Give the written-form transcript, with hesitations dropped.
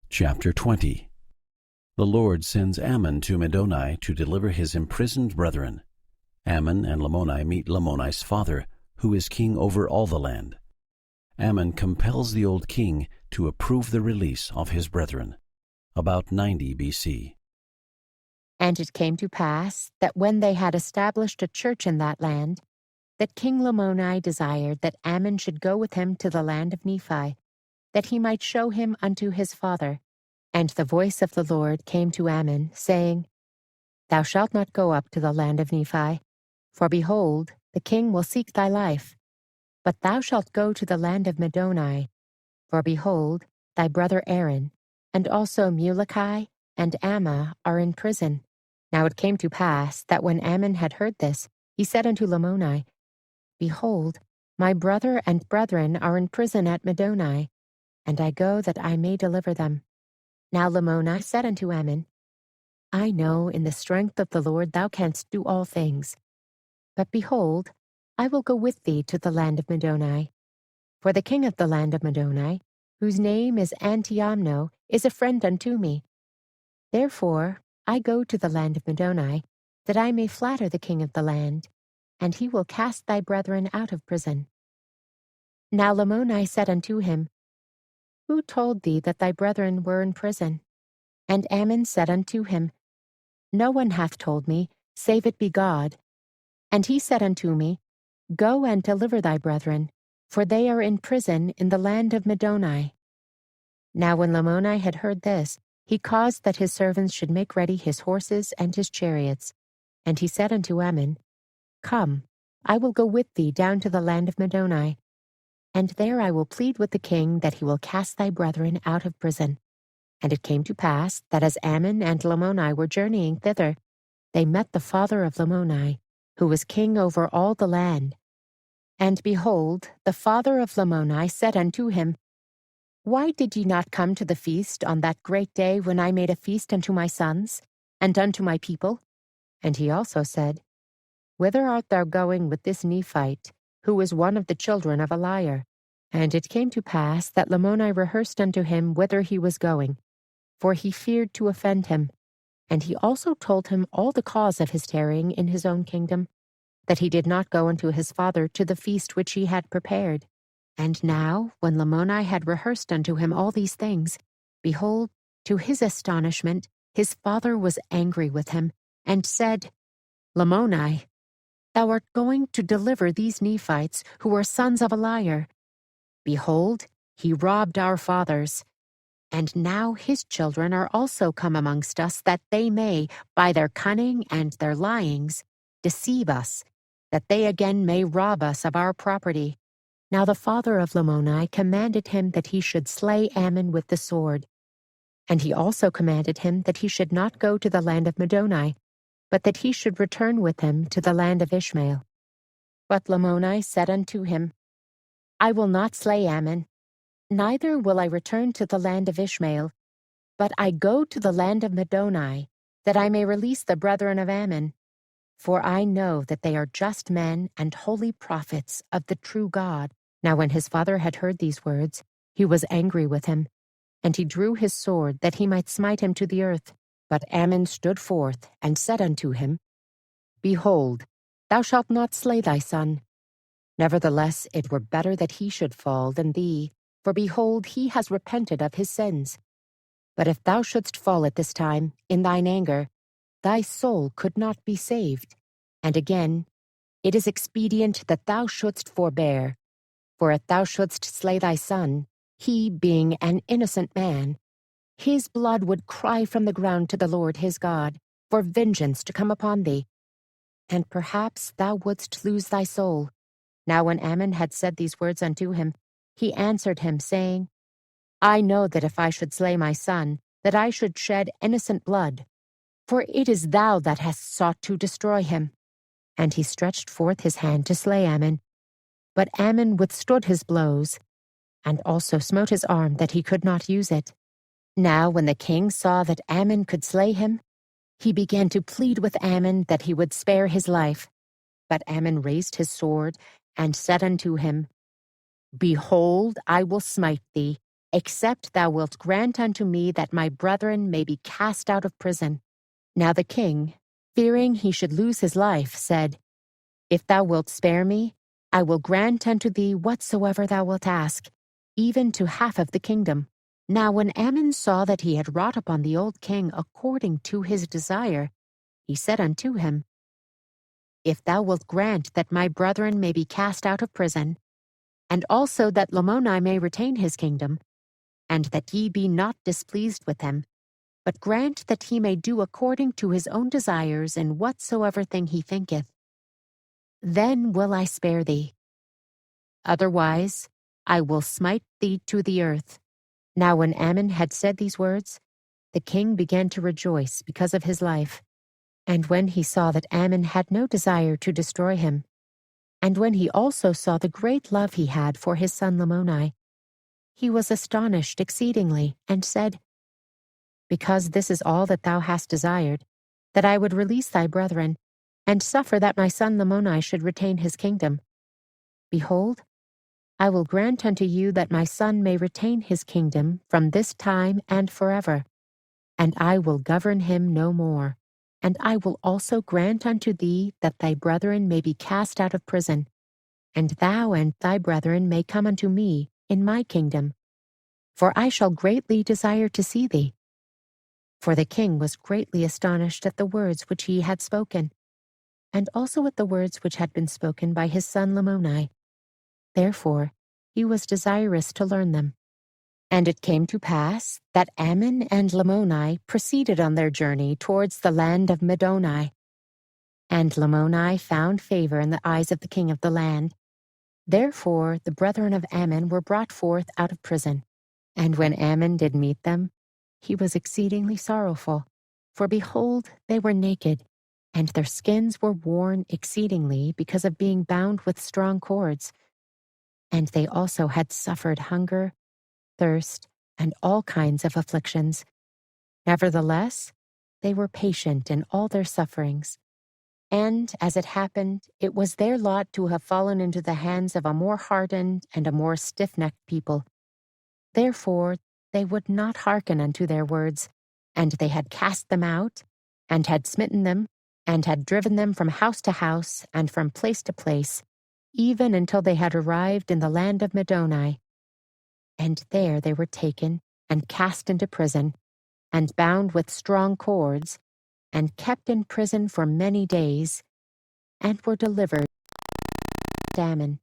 Chapter 20. The Lord sends Ammon to Middoni to deliver his imprisoned brethren. Ammon and Lamoni meet Lamoni's father, who is king over all the land. Ammon compels the old king to approve the release of his brethren. About 90 B.C. And it came to pass that when they had established a church in that land, that King Lamoni desired that Ammon should go with him to the land of Nephi, that he might show him unto his father. And the voice of the Lord came to Ammon, saying, Thou shalt not go up to the land of Nephi, for behold, the king will seek thy life. But thou shalt go to the land of Middoni, for behold, thy brother Aaron, and also Muloki and Ammah are in prison. Now it came to pass that when Ammon had heard this, he said unto Lamoni, Behold, my brother and brethren are in prison at Middoni, and I go that I may deliver them. Now Lamoni said unto Ammon, I know in the strength of the Lord thou canst do all things. But behold, I will go with thee to the land of Middoni. For the king of the land of Middoni, whose name is Antiamno, is a friend unto me. Therefore I go to the land of Middoni, that I may flatter the king of the land, and he will cast thy brethren out of prison. Now Lamoni said unto him, Who told thee that thy brethren were in prison? And Ammon said unto him, No one hath told me, save it be God. And he said unto me, Go and deliver thy brethren, for they are in prison in the land of Middoni. Now when Lamoni had heard this, he caused that his servants should make ready his horses and his chariots. And he said unto Ammon, Come, I will go with thee down to the land of Middoni, and there I will plead with the king that he will cast thy brethren out of prison. And it came to pass that as Ammon and Lamoni were journeying thither, they met the father of Lamoni, who was king over all the land. And behold, the father of Lamoni said unto him, Why did ye not come to the feast on that great day when I made a feast unto my sons, and unto my people? And he also said, Whither art thou going with this Nephite, who is one of the children of a liar? And it came to pass that Lamoni rehearsed unto him whither he was going, for he feared to offend him. And he also told him all the cause of his tarrying in his own kingdom, that he did not go unto his father to the feast which he had prepared. And now, when Lamoni had rehearsed unto him all these things, behold, to his astonishment, his father was angry with him, and said, Lamoni, thou art going to deliver these Nephites, who are sons of a liar. Behold, he robbed our fathers. And now his children are also come amongst us, that they may, by their cunning and their lyings, deceive us, that they again may rob us of our property. Now the father of Lamoni commanded him that he should slay Ammon with the sword. And he also commanded him that he should not go to the land of Middoni, but that he should return with him to the land of Ishmael. But Lamoni said unto him, I will not slay Ammon, neither will I return to the land of Ishmael, but I go to the land of Middoni, that I may release the brethren of Ammon. For I know that they are just men and holy prophets of the true God. Now when his father had heard these words, he was angry with him, and he drew his sword that he might smite him to the earth. But Ammon stood forth and said unto him, Behold, thou shalt not slay thy son. Nevertheless it were better that he should fall than thee, for behold, he has repented of his sins. But if thou shouldst fall at this time, in thine anger, thy soul could not be saved. And again, it is expedient that thou shouldst forbear. For if thou shouldst slay thy son, he being an innocent man, his blood would cry from the ground to the Lord his God, for vengeance to come upon thee. And perhaps thou wouldst lose thy soul. Now when Ammon had said these words unto him, he answered him, saying, I know that if I should slay my son, that I should shed innocent blood. For it is thou that hast sought to destroy him. And he stretched forth his hand to slay Ammon. But Ammon withstood his blows, and also smote his arm that he could not use it. Now when the king saw that Ammon could slay him, he began to plead with Ammon that he would spare his life. But Ammon raised his sword, and said unto him, Behold, I will smite thee, except thou wilt grant unto me that my brethren may be cast out of prison. Now the king, fearing he should lose his life, said, If thou wilt spare me, I will grant unto thee whatsoever thou wilt ask, even to half of the kingdom. Now when Ammon saw that he had wrought upon the old king according to his desire, he said unto him, If thou wilt grant that my brethren may be cast out of prison, and also that Lamoni may retain his kingdom, and that ye be not displeased with him, but grant that he may do according to his own desires in whatsoever thing he thinketh, then will I spare thee. Otherwise, I will smite thee to the earth. Now when Ammon had said these words, the king began to rejoice because of his life. And when he saw that Ammon had no desire to destroy him, and when he also saw the great love he had for his son Lamoni, he was astonished exceedingly, and said, Because this is all that thou hast desired, that I would release thy brethren, and suffer that my son Lamoni should retain his kingdom. Behold, I will grant unto you that my son may retain his kingdom from this time and forever, and I will govern him no more. And I will also grant unto thee that thy brethren may be cast out of prison, and thou and thy brethren may come unto me in my kingdom, for I shall greatly desire to see thee. For the king was greatly astonished at the words which he had spoken, and also at the words which had been spoken by his son Lamoni. Therefore he was desirous to learn them. And it came to pass that Ammon and Lamoni proceeded on their journey towards the land of Middoni. And Lamoni found favor in the eyes of the king of the land. Therefore the brethren of Ammon were brought forth out of prison. And when Ammon did meet them, he was exceedingly sorrowful. For behold, they were naked, and their skins were worn exceedingly because of being bound with strong cords. And they also had suffered hunger, thirst, and all kinds of afflictions. Nevertheless, they were patient in all their sufferings. And, as it happened, it was their lot to have fallen into the hands of a more hardened and a more stiff-necked people. Therefore they would not hearken unto their words, and they had cast them out, and had smitten them, and had driven them from house to house, and from place to place, even until they had arrived in the land of Middoni. And there they were taken, and cast into prison, and bound with strong cords, and kept in prison for many days, and were delivered to Ammon.